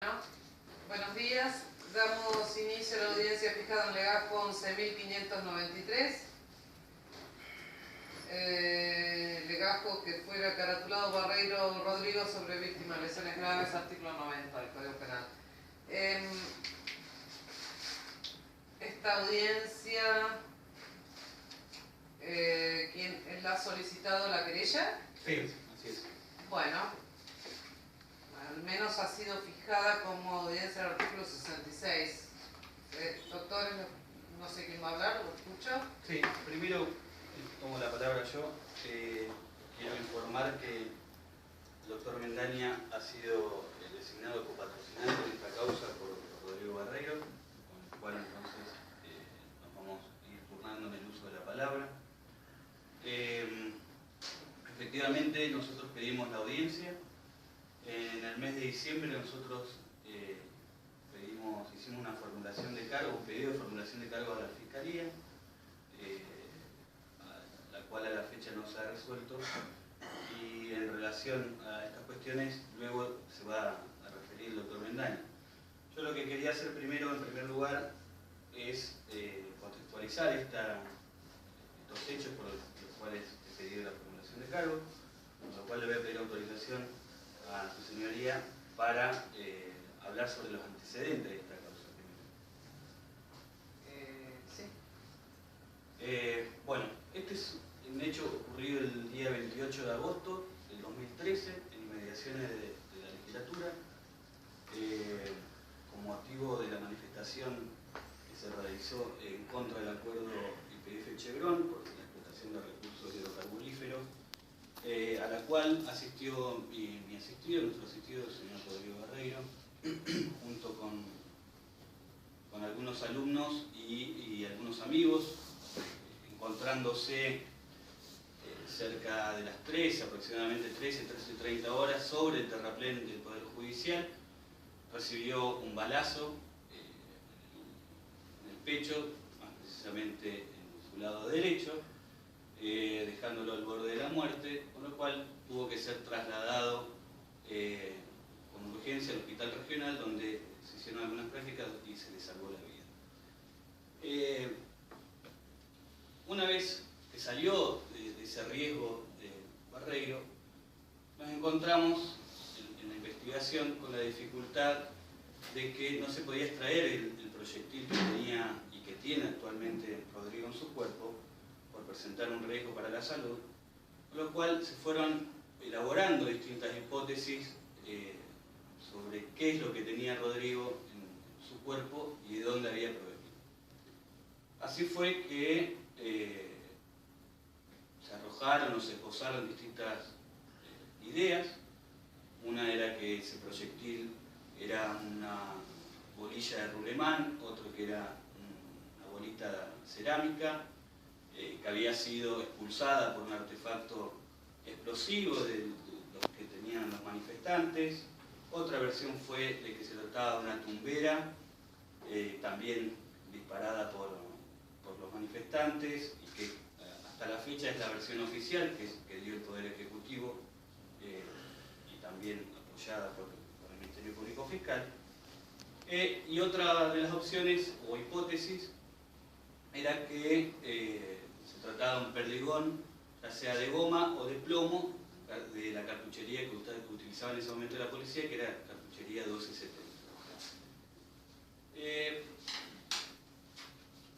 Bueno, buenos días. Damos inicio a la audiencia fijada en legajo 11.593. Legajo que fuera caratulado Barreiro Rodrigo sobre víctima de lesiones graves, artículo 90 del Código Penal. Esta audiencia, ¿quién la ha solicitado? ¿La querella? Sí, así es. Bueno, al menos ha sido fijada como audiencia del artículo 66. Doctores, no sé quién va a hablar, ¿lo escucho? Sí, primero tomo la palabra yo. Quiero informar que el doctor Mendaña ha sido designado copatrocinante en esta causa por Rodrigo Barreiro, con el cual entonces nos vamos a ir turnando en el uso de la palabra. Efectivamente, nosotros pedimos la audiencia. En el mes de diciembre nosotros hicimos una formulación de cargo, un pedido de formulación de cargo a la Fiscalía, la cual a la fecha no se ha resuelto, y en relación a estas cuestiones luego se va a referir el doctor Mendaña. Yo lo que quería hacer primero, en primer lugar, es contextualizar estos hechos por los cuales he pedido la formulación de cargo, con lo cual le voy a pedir autorización a su señoría para hablar sobre los antecedentes de esta causa primero. Sí. Bueno, este es un hecho ocurrido el día 28 de agosto del 2013 en inmediaciones de la legislatura, con motivo de la manifestación que se realizó en contra del acuerdo YPF-Chevron por la explotación de recursos hidrocarburíferos, a la cual asistió nuestro asistido el señor Rodrigo Barreiro, junto con algunos alumnos y algunos amigos, encontrándose cerca de las 13, aproximadamente 13:30 horas, sobre el terraplén del Poder Judicial. Recibió un balazo en el pecho, más precisamente en su lado derecho, dejándolo al borde de la muerte, con lo cual tuvo que ser trasladado con urgencia al hospital regional, donde se hicieron algunas prácticas y se le salvó la vida. Una vez que salió de ese riesgo de Barreiro, nos encontramos en la investigación con la dificultad de que no se podía extraer el proyectil que tenía y que tiene actualmente Rodrigo en su cuerpo, por presentar un riesgo para la salud, con lo cual se fueron elaborando distintas hipótesis sobre qué es lo que tenía Rodrigo en su cuerpo y de dónde había provenido. Así fue que se arrojaron o se esbozaron distintas ideas. Una era que ese proyectil era una bolilla de rulemán, otro que era una bolita cerámica, que había sido expulsada por un artefacto explosivo de los que tenían los manifestantes. Otra versión fue de que se trataba de una tumbera, también disparada por los manifestantes, y que hasta la fecha es la versión oficial que dio el Poder Ejecutivo, y también apoyada por el Ministerio Público Fiscal. Y otra de las opciones o hipótesis era que se trataba de un perdigón, ya sea de goma o de plomo, de la cartuchería que utilizaba en ese momento la policía, que era cartuchería 1270.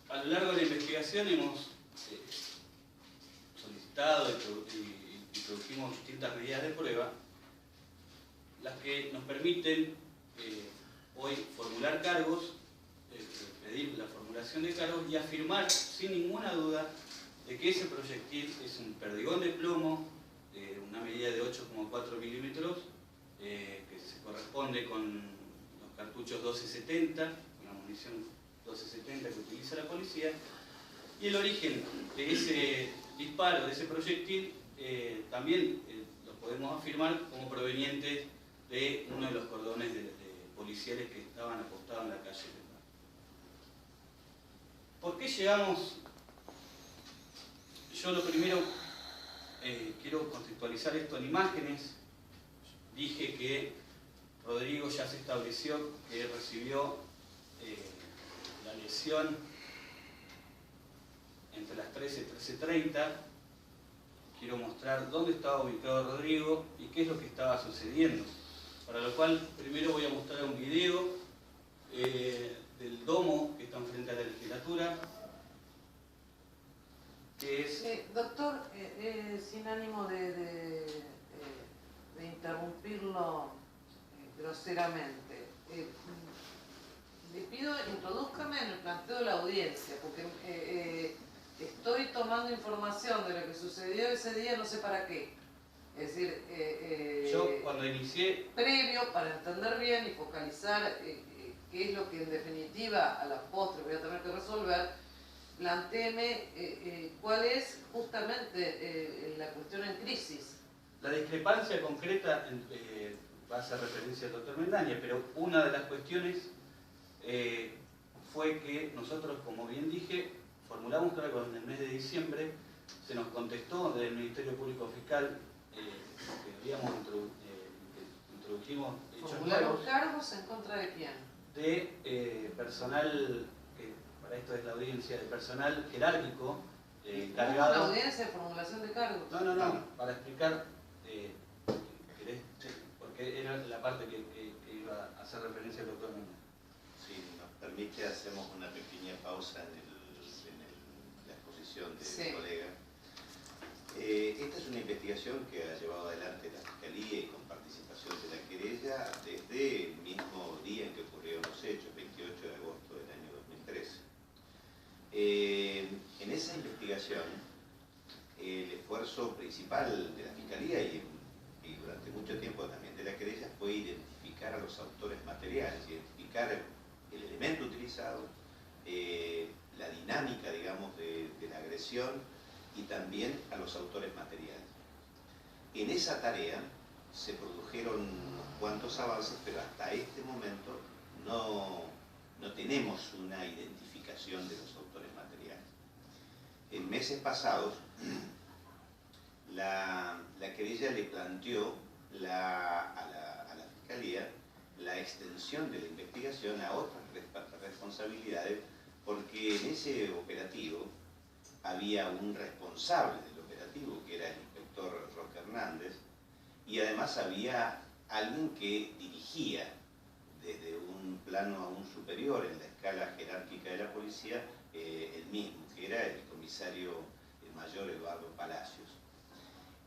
A lo largo de la investigación hemos solicitado y produjimos distintas medidas de prueba, las que nos permiten hoy formular cargos, pedir la formulación de cargos y afirmar sin ninguna duda de que ese proyectil es un perdigón de plomo, una medida de 8,4 milímetros, que se corresponde con los cartuchos 1270, con la munición 1270 que utiliza la policía, y el origen de ese disparo, de ese proyectil, también lo podemos afirmar como proveniente de uno de los cordones de policiales que estaban apostados en la calle. ¿Por qué llegamos? Yo lo primero quiero contextualizar esto en imágenes. Dije que Rodrigo ya se estableció que recibió la lesión entre las 13 y 13:30. Quiero mostrar dónde estaba ubicado Rodrigo y qué es lo que estaba sucediendo. Para lo cual, primero voy a mostrar un video del domo que está enfrente a la legislatura, que es... doctor, sin ánimo de interrumpirlo groseramente, le pido introdúzcame en el planteo de la audiencia, porque estoy tomando información de lo que sucedió ese día, no sé para qué. Es decir, yo cuando inicié... Previo, para entender bien y focalizar qué es lo que en definitiva a la postre voy a tener que resolver, plantéeme cuál es justamente la cuestión en crisis. La discrepancia concreta va a hacer referencia al doctor Mendaña, pero una de las cuestiones fue que nosotros, como bien dije, formulamos creo que en el mes de diciembre, se nos contestó desde el Ministerio Público Fiscal que habíamos introdujimos hechos ¿Formularon nuevos cargos en contra de quién? de personal, que para esto es la audiencia, de personal jerárquico encargado... ¿No una audiencia de formulación de cargos? No, para explicar, ¿querés? Sí, porque era la parte que iba a hacer referencia el doctor Mendaña. Si nos permite, hacemos una pequeña pausa en la exposición del colega. Esta es una investigación que ha llevado adelante la Fiscalía y con participación de la querella desde el mismo día en que ocurrieron los hechos, 28 de agosto del año 2013. En esa investigación, el esfuerzo principal de la Fiscalía y durante mucho tiempo también de la querella fue identificar a los autores materiales, identificar el elemento utilizado, la dinámica, digamos, de la agresión y también a los autores materiales. En esa tarea se produjeron unos cuantos avances, pero hasta este momento no tenemos una identificación de los autores materiales. En meses pasados, la querella le planteó a la Fiscalía la extensión de la investigación a otras responsabilidades, porque en ese operativo había un responsable del operativo, que era el inspector Roque Hernández, y además había alguien que dirigía desde un plano aún superior en la escala jerárquica de la policía, el mismo, que era el comisario mayor Eduardo Palacios.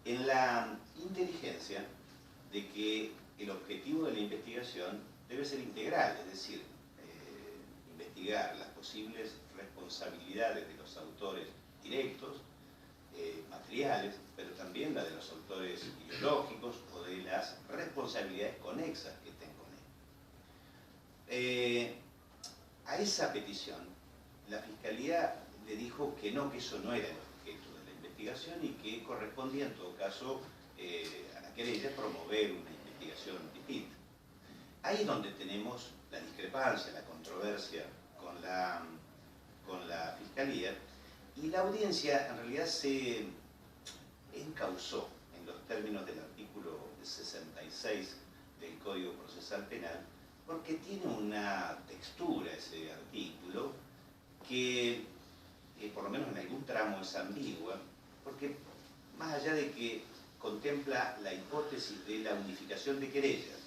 En la inteligencia de que el objetivo de la investigación debe ser integral, es decir, investigar las posibles responsabilidades de los autores directos, materiales, pero también la de los autores ideológicos o de las responsabilidades conexas que estén con él. A esa petición, la Fiscalía le dijo que no, que eso no era el objeto de la investigación y que correspondía en todo caso a la querella promover una investigación distinta. Ahí es donde tenemos la discrepancia, la controversia con la Fiscalía, y la audiencia en realidad se encauzó en los términos del artículo 66 del Código Procesal Penal, porque tiene una textura ese artículo que por lo menos en algún tramo es ambigua, porque más allá de que contempla la hipótesis de la unificación de querellas,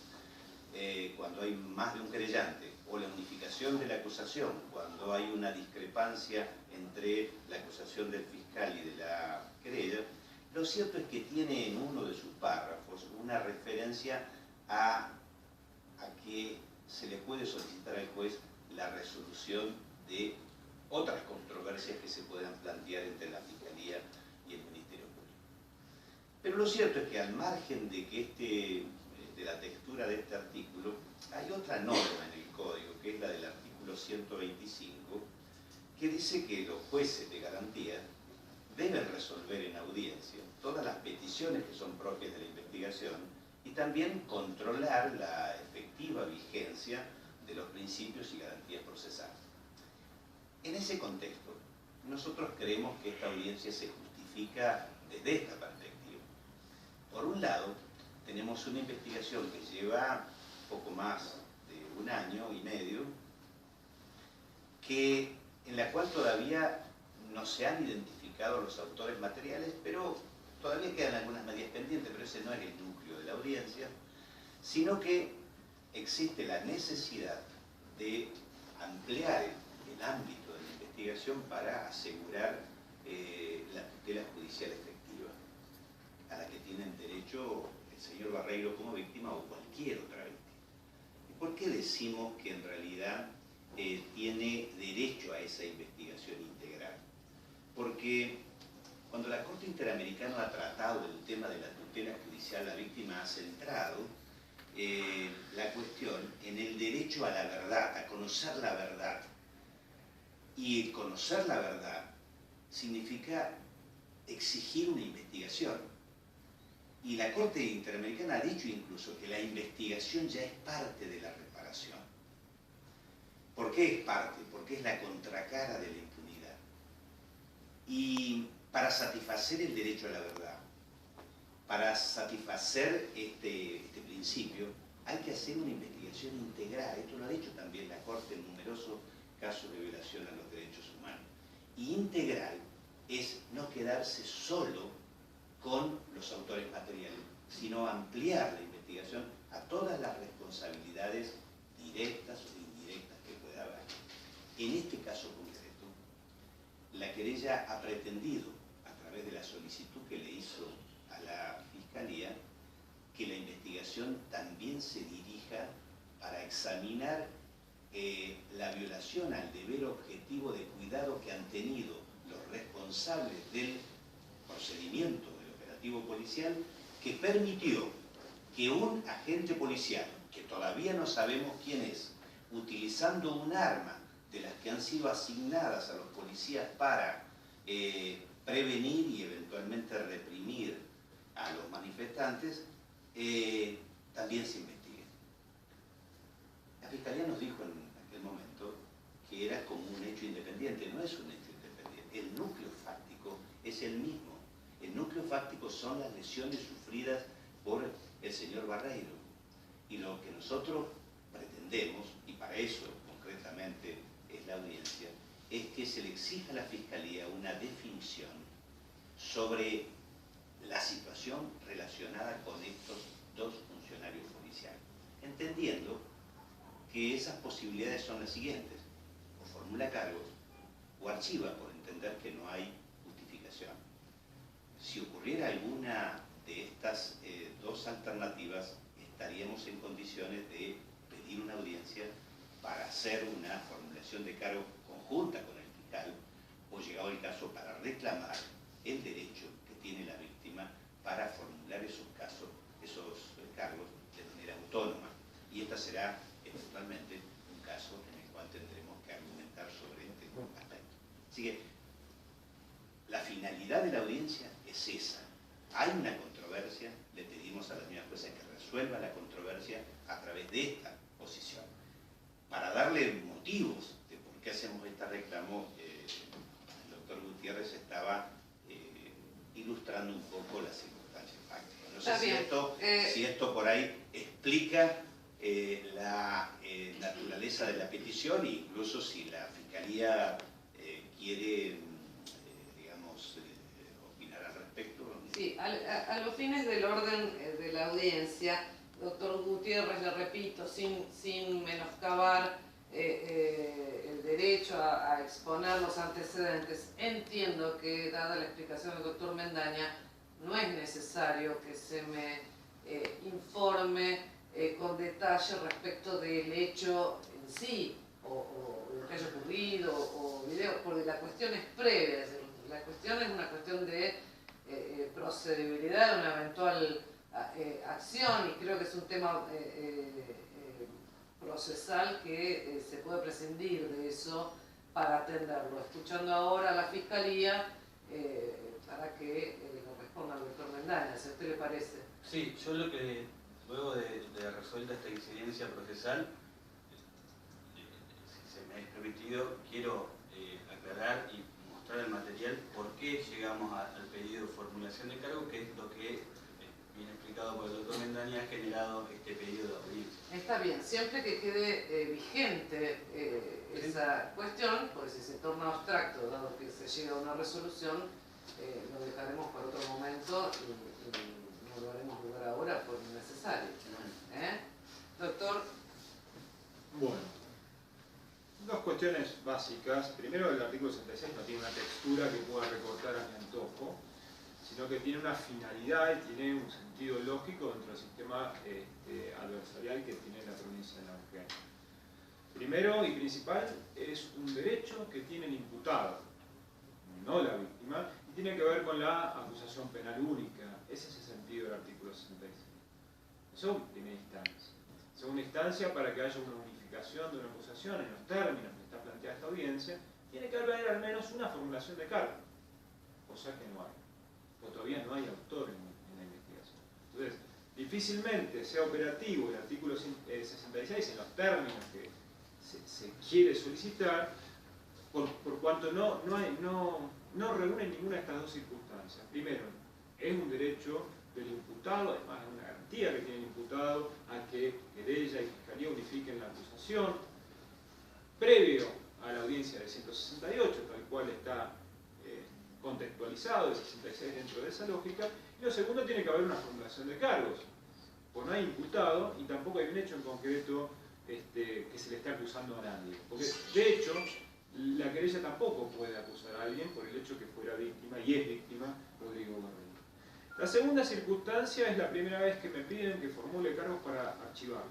cuando hay más de un querellante, o la unificación de la acusación, cuando hay una discrepancia entre la acusación del fiscal y de la querella, lo cierto es que tiene en uno de sus párrafos una referencia a que se le puede solicitar al juez la resolución de otras controversias que se puedan plantear entre la Fiscalía y el Ministerio Público. Pero lo cierto es que al margen de que de la textura de este artículo, hay otra norma en el Código, que es la del artículo 125, que dice que los jueces de garantía deben resolver en audiencia todas las peticiones que son propias de la investigación y también controlar la efectiva vigencia de los principios y garantías procesales. En ese contexto, nosotros creemos que esta audiencia se justifica desde esta perspectiva. Por un lado, tenemos una investigación que lleva poco más de un año y medio, en la cual todavía no se han identificado los autores materiales, pero todavía quedan algunas medidas pendientes, pero ese no es el núcleo de la audiencia, sino que existe la necesidad de ampliar el ámbito de la investigación para asegurar la tutela judicial efectiva a la que tienen derecho el señor Barreiro como víctima o cualquier otra víctima. ¿Y por qué decimos que en realidad tiene derecho a esa investigación integral? Porque cuando la Corte Interamericana ha tratado el tema de la tutela judicial, la víctima ha centrado la cuestión en el derecho a la verdad, a conocer la verdad. Y conocer la verdad significa exigir una investigación. Y la Corte Interamericana ha dicho incluso que la investigación ya es parte de la reparación. ¿Por qué es parte? Porque es la contracara de la impunidad. Y para satisfacer el derecho a la verdad, para satisfacer este principio, hay que hacer una investigación integral. Esto lo ha dicho también la Corte en numerosos casos de violación a los derechos humanos. Y integral es no quedarse solo con los autores materiales, sino ampliar la investigación a todas las responsabilidades directas o indirectas que pueda haber. En este caso concreto, la querella ha pretendido, a través de la solicitud que le hizo a la Fiscalía, que la investigación también se dirija para examinar la violación al deber objetivo de cuidado que han tenido los responsables del procedimiento del operativo policial, que permitió que un agente policial, que todavía no sabemos quién es, utilizando un arma de las que han sido asignadas a los policías para prevenir y eventualmente reprimir a los manifestantes, también se investigue. La Fiscalía nos dijo en aquel momento que era como un hecho independiente. No es un hecho independiente. El núcleo fáctico es el mismo. El núcleo fáctico son las lesiones sufridas por el señor Barreiro. Y lo que nosotros pretendemos, y para eso concretamente es la audiencia, es que se le exija a la Fiscalía una definición sobre la situación relacionada con estos dos funcionarios policiales, entendiendo que esas posibilidades son las siguientes: o formula cargos o archiva por entender que no hay justificación. Si ocurriera alguna de estas dos alternativas, estaríamos en condiciones de pedir una audiencia para hacer una formulación de cargo conjunta con el fiscal, o llegado el caso para reclamar el derecho que tiene la víctima para formular esos cargos de manera autónoma. Y esta será eventualmente un caso en el cual tendremos que argumentar sobre este aspecto. Así que la finalidad de la audiencia es esa. Hay una controversia, le pedimos a la señora jueza que resuelva la controversia a través de esta posición. Para darle motivos de por qué hacemos este reclamo, el doctor Gutiérrez estaba ilustrando un poco las circunstancias fácticas. No sé si esto por ahí explica la naturaleza de la petición, e incluso si la Fiscalía quiere, digamos, opinar al respecto. Sí, a los fines del orden de la audiencia, doctor Gutiérrez, le repito, sin menoscabar el derecho a exponer los antecedentes, entiendo que, dada la explicación del doctor Mendaña, no es necesario que se me informe con detalle respecto del hecho en sí, o lo que haya ocurrido, o video, porque la cuestión es previa. La cuestión es una cuestión de procedibilidad de una eventual acción, y creo que es un tema procesal que se puede prescindir de eso para atenderlo. Escuchando ahora a la Fiscalía para que le responda al doctor Mendaña, si a usted le parece. Sí, yo lo que, luego de resuelta esta incidencia procesal, si se me es permitido, quiero aclarar y mostrar el material por qué llegamos al pedido de formulación de cargo, que es lo que bien explicado por el doctor Mendaña, ha generado este pedido de audiencia. Está bien, siempre que quede vigente esa cuestión, pues si se torna abstracto, dado que se llega a una resolución, lo dejaremos para otro momento y no lo haremos lugar ahora por innecesario. Doctor. Bueno, dos cuestiones básicas. Primero, el artículo 66 no tiene una textura que pueda recortar a mi antojo, sino que tiene una finalidad y tiene un sentido lógico dentro del sistema adversarial que tiene la provincia de Neuquén. Primero y principal, es un derecho que tiene el imputado, no la víctima, y tiene que ver con la acusación penal única. Ese es el sentido del artículo 66. Eso en primera instancia. Segunda instancia, para que haya una unificación de una acusación en los términos que está planteada esta audiencia, tiene que haber al menos una formulación de cargo, cosa que no hay. O todavía no hay autor en la investigación. Entonces, difícilmente sea operativo el artículo 66 en los términos que se quiere solicitar, por cuanto no reúne ninguna de estas dos circunstancias. Primero, es un derecho del imputado, además es una garantía que tiene el imputado a que querella y fiscalía unifiquen la acusación, previo a la audiencia del 168, tal cual está contextualizado, el 66 dentro de esa lógica. Y lo segundo, tiene que haber una formulación de cargos, pues no hay imputado y tampoco hay un hecho en concreto que se le esté acusando a nadie. Porque, de hecho, la querella tampoco puede acusar a alguien por el hecho que fuera víctima, y es víctima, Rodrigo Barreiro. La segunda circunstancia es la primera vez que me piden que formule cargos para archivar.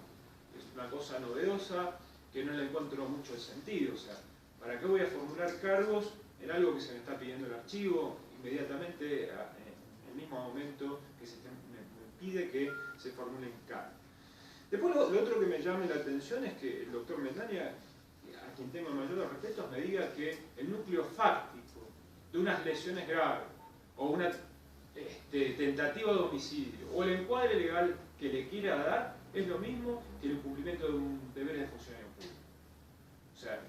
Es una cosa novedosa que no le encuentro mucho el sentido. O sea, ¿para qué voy a formular cargos en algo que se me está pidiendo el archivo inmediatamente en el mismo momento que me pide que se formulen cargos? Después lo otro que me llama la atención es que el doctor Mendaña, a quien tengo el mayor de los respetos, me diga que el núcleo fáctico de unas lesiones graves o una tentativa de homicidio o el encuadre legal que le quiera dar es lo mismo que el incumplimiento de un deber de funcionario público. O sea,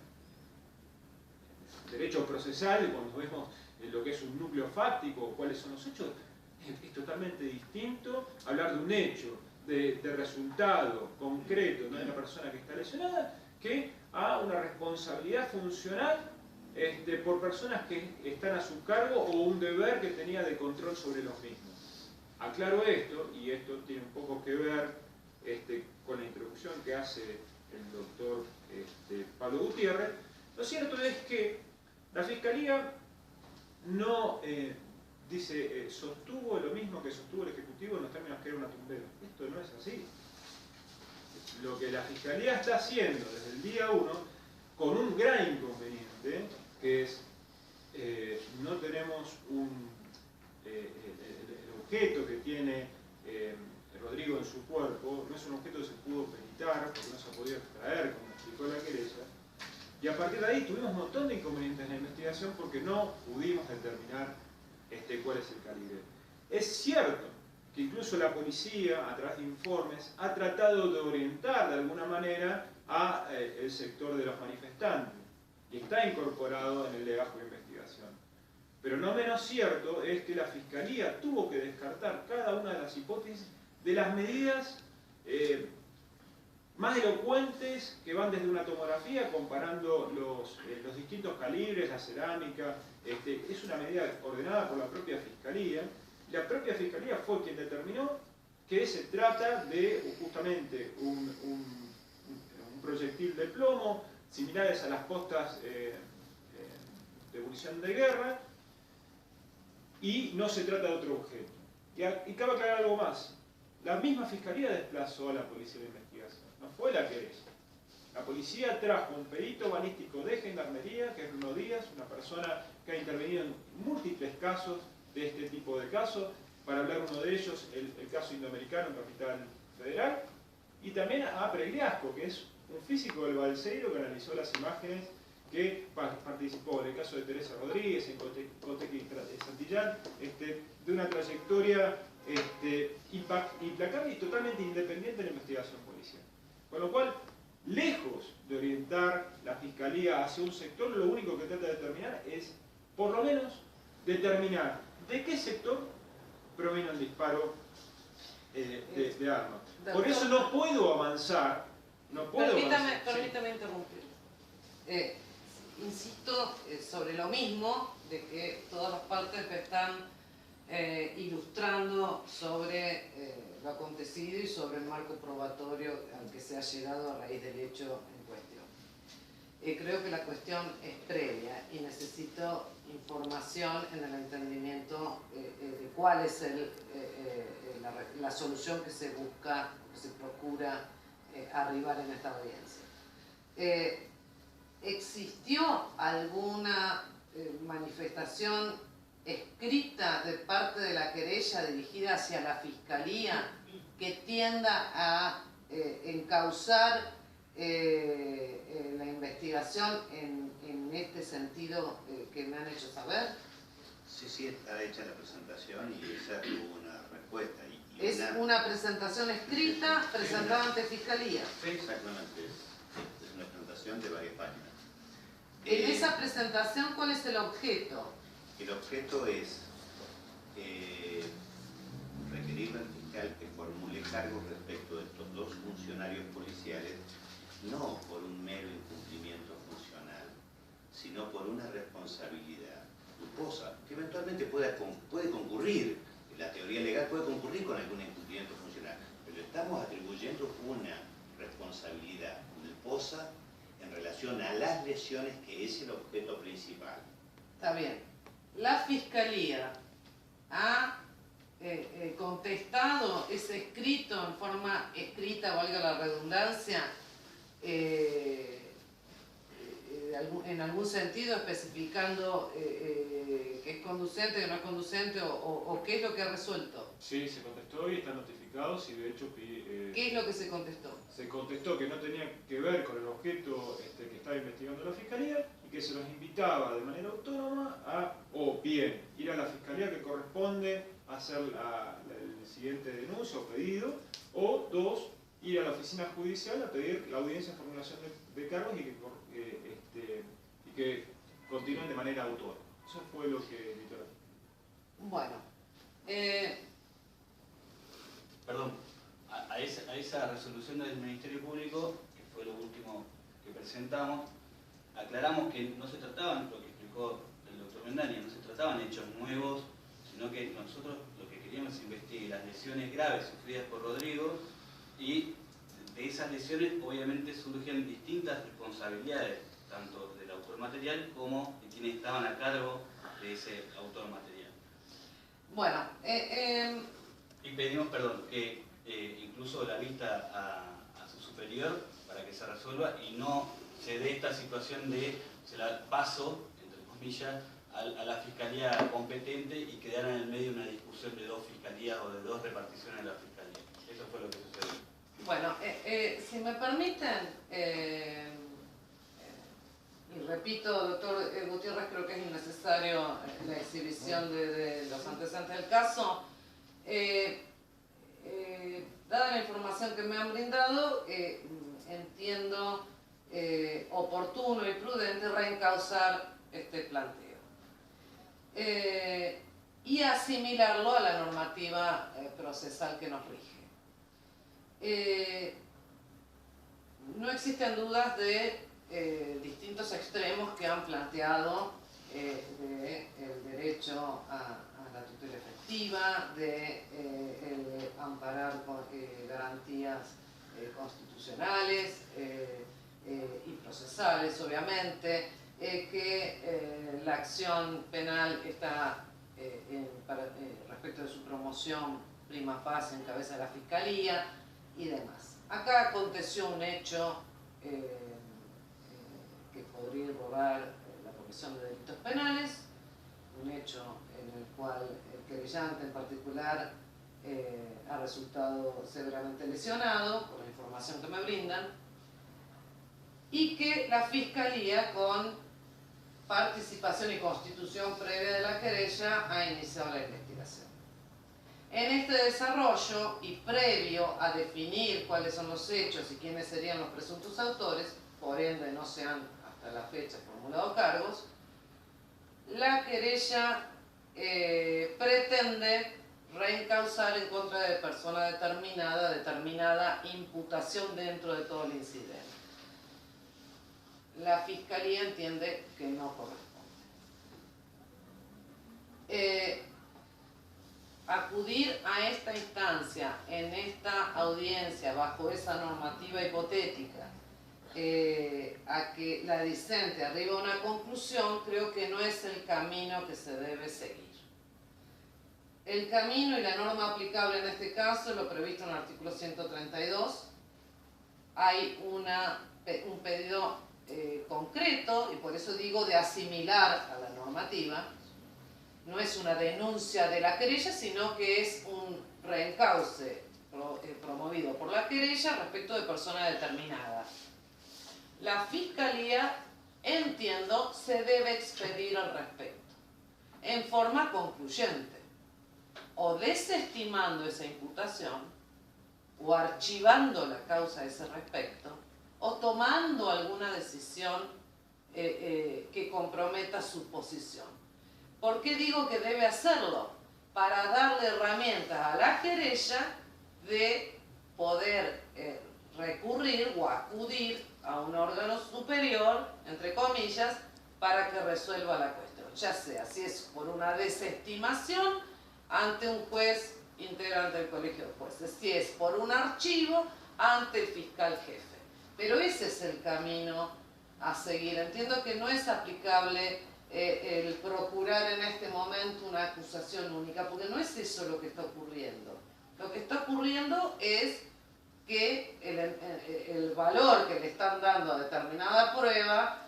derecho procesal, cuando vemos lo que es un núcleo fáctico, cuáles son los hechos, es totalmente distinto hablar de un hecho, de resultado concreto, ¿no?, de una persona que está lesionada, que a una responsabilidad funcional por personas que están a su cargo o un deber que tenía de control sobre los mismos. Aclaro esto, y esto tiene un poco que ver con la introducción que hace el doctor Pablo Gutiérrez. Lo cierto es que la Fiscalía no sostuvo lo mismo que sostuvo el Ejecutivo en los términos que era una tumbera. Esto no es así. Lo que la Fiscalía está haciendo desde el día 1, con un gran inconveniente, que es no tenemos el objeto que tiene Rodrigo en su cuerpo, no es un objeto que se pudo peritar, porque no se ha podido extraer, como explicó la querella. Y a partir de ahí tuvimos un montón de inconvenientes en la investigación porque no pudimos determinar cuál es el calibre. Es cierto que incluso la policía, a través de informes, ha tratado de orientar de alguna manera a el sector de los manifestantes y está incorporado en el legajo de investigación. Pero no menos cierto es que la Fiscalía tuvo que descartar cada una de las hipótesis de las medidas más elocuentes que van desde una tomografía comparando los distintos calibres, la cerámica. Es una medida ordenada por la propia Fiscalía. La propia Fiscalía fue quien determinó que se trata de justamente un proyectil de plomo, similares a las postas de munición de guerra, y no se trata de otro objeto. Y cabe aclarar algo más. La misma Fiscalía desplazó a la Policía de Investigación, no fue la querella. La policía trajo un perito balístico de Gendarmería, que es Bruno Díaz, una persona que ha intervenido en múltiples casos de este tipo de casos, para hablar uno de ellos, el caso indoamericano en Capital Federal, y también a Pregliasco, que es un físico del Balseiro que analizó las imágenes que participó en el caso de Teresa Rodríguez, en Cotequi y Santillán, de una trayectoria implacable y totalmente independiente de la investigación policial. Con lo cual, lejos de orientar la Fiscalía hacia un sector, lo único que trata de determinar es, por lo menos, determinar de qué sector provino el disparo de armas. Por doctor, eso no puedo avanzar. Permítame interrumpir. Insisto sobre lo mismo, de que todas las partes me están ilustrando sobre lo acontecido y sobre el marco probatorio al que se ha llegado a raíz del hecho en cuestión. Creo que la cuestión es previa y necesito información en el entendimiento de cuál es la solución que se busca, que se procura arribar en esta audiencia. ¿Existió alguna manifestación escrita de parte de la querella dirigida hacia la Fiscalía que tienda a encauzar la investigación en este sentido que me han hecho saber? Sí, está hecha la presentación y esa tuvo una respuesta. Es una presentación escrita presentada ante Fiscalía. Sí, exactamente. Es una presentación de varias páginas. En esa presentación, ¿cuál es el objeto? El objeto es requerirle al fiscal que formule cargos respecto de estos dos funcionarios policiales, no por un mero incumplimiento funcional, sino por una responsabilidad culposa, que eventualmente puede concurrir, la teoría legal puede concurrir con algún incumplimiento funcional, pero estamos atribuyendo una responsabilidad culposa en relación a las lesiones, que es el objeto principal. Está bien. La Fiscalía ha contestado ese escrito en forma escrita, valga la redundancia, en algún sentido especificando que es conducente, que no es conducente o qué es lo que ha resuelto. Sí, se contestó y están notificados y de hecho... ¿Qué es lo que se contestó? Se contestó que no tenía que ver con el objeto que estaba investigando la Fiscalía y que se los invitaba de manera autónoma a, o bien, ir a la Fiscalía que corresponde a hacer el siguiente denuncio o pedido, o dos, ir a la oficina judicial a pedir la audiencia de formulación de cargos y que continúen de manera autónoma. Eso fue lo que editó. Bueno. Perdón, a esa resolución del Ministerio Público, que fue lo último que presentamos, aclaramos que no se trataban, lo que explicó el doctor Mendaña, no se trataban hechos nuevos, sino que nosotros lo que queríamos es investigar las lesiones graves sufridas por Rodrigo, y de esas lesiones obviamente surgen distintas responsabilidades, tanto del autor material como de quienes estaban a cargo de ese autor material. Bueno, y pedimos, perdón, que incluso la vista a su superior para que se resuelva y no se dé esta situación de se la paso, entre comillas, a la fiscalía competente y quedar en el medio una discusión de dos fiscalías o de dos reparticiones de la fiscalía. Eso fue lo que sucedió. Bueno, si me permiten, y repito, doctor Gutiérrez, creo que es innecesario la exhibición de los antecedentes del caso. Dada la información que me han brindado, entiendo oportuno y prudente reencauzar este planteo y asimilarlo a la normativa procesal que nos rige. No existen dudas de distintos extremos que han planteado el derecho a la tutela efectiva, de amparar garantías constitucionales y procesales, obviamente, que la acción penal está respecto de su promoción prima facie en cabeza de la Fiscalía y demás. Acá aconteció un hecho que podría irrogar la comisión de delitos penales, un hecho en el cual el querellante en particular ha resultado severamente lesionado por la información que me brindan, y que la Fiscalía, con participación y constitución previa de la querella, ha iniciado la investigación. En este desarrollo y previo a definir cuáles son los hechos y quiénes serían los presuntos autores, por ende no se han hasta la fecha formulado cargos, la querella pretende reencausar en contra de persona determinada imputación dentro de todo el incidente. La Fiscalía entiende que no corresponde. Acudir a esta instancia, en esta audiencia, bajo esa normativa hipotética, a que la discente arriba a una conclusión, creo que no es el camino que se debe seguir. El camino y la norma aplicable en este caso es lo previsto en el artículo 132. Hay un pedido concreto, y por eso digo de asimilar a la normativa. No es una denuncia de la querella, sino que es un reencauce promovido por la querella respecto de persona determinada. La Fiscalía, entiendo, se debe expedir al respecto, en forma concluyente, o desestimando esa imputación, o archivando la causa a ese respecto, o tomando alguna decisión que comprometa su posición. ¿Por qué digo que debe hacerlo? Para darle herramientas a la querella de poder recurrir o acudir a un órgano superior, entre comillas, para que resuelva la cuestión. Ya sea si es por una desestimación ante un juez integrante del colegio de jueces, si es por un archivo ante el fiscal jefe. Pero ese es el camino a seguir. Entiendo que no es aplicable el procurar en este momento una acusación única, porque no es eso lo que está ocurriendo. Lo que está ocurriendo es que el valor que le están dando a determinada prueba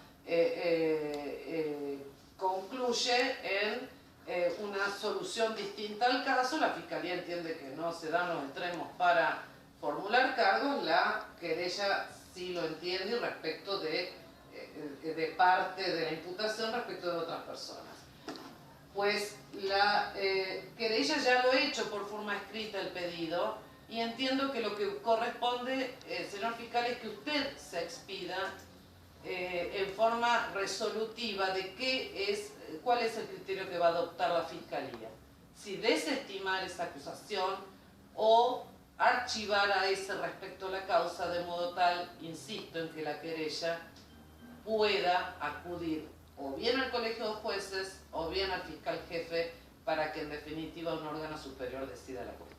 concluye en una solución distinta al caso. La Fiscalía entiende que no se dan los extremos para formular cargos, la querella sí lo entiende y respecto de parte de la imputación respecto de otras personas. Pues la querella ya lo ha hecho por forma escrita el pedido, y entiendo que lo que corresponde, señor fiscal, es que usted se expida en forma resolutiva de cuál es el criterio que va a adoptar la Fiscalía. Si desestimar esa acusación o archivar a ese respecto a la causa, de modo tal, insisto, en que la querella pueda acudir o bien al colegio de jueces o bien al fiscal jefe, para que en definitiva un órgano superior decida la cuestión.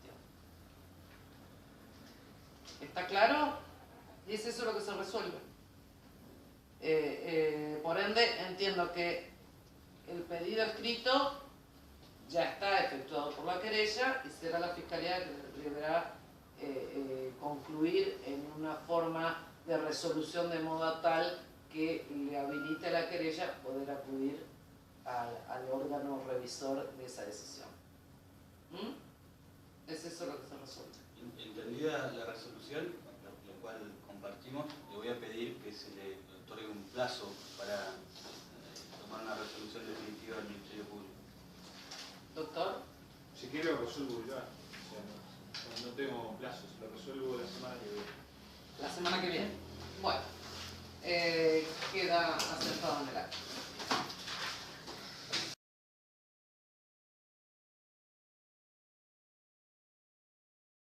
¿Está claro? Y es eso lo que se resuelve. Por ende, entiendo que el pedido escrito ya está efectuado por la querella y será la Fiscalía que deberá concluir en una forma de resolución de modo tal que le habilite a la querella poder acudir al órgano revisor de esa decisión. Es eso lo que se resuelve. Entendida la resolución, lo cual compartimos, le voy a pedir que se le otorgue un plazo para tomar una resolución definitiva del Ministerio Público. Doctor. Si quiere lo resuelvo ya. O sea, no tengo plazos, lo resuelvo la semana que viene. La semana que viene. Bueno, queda acertado en el acto.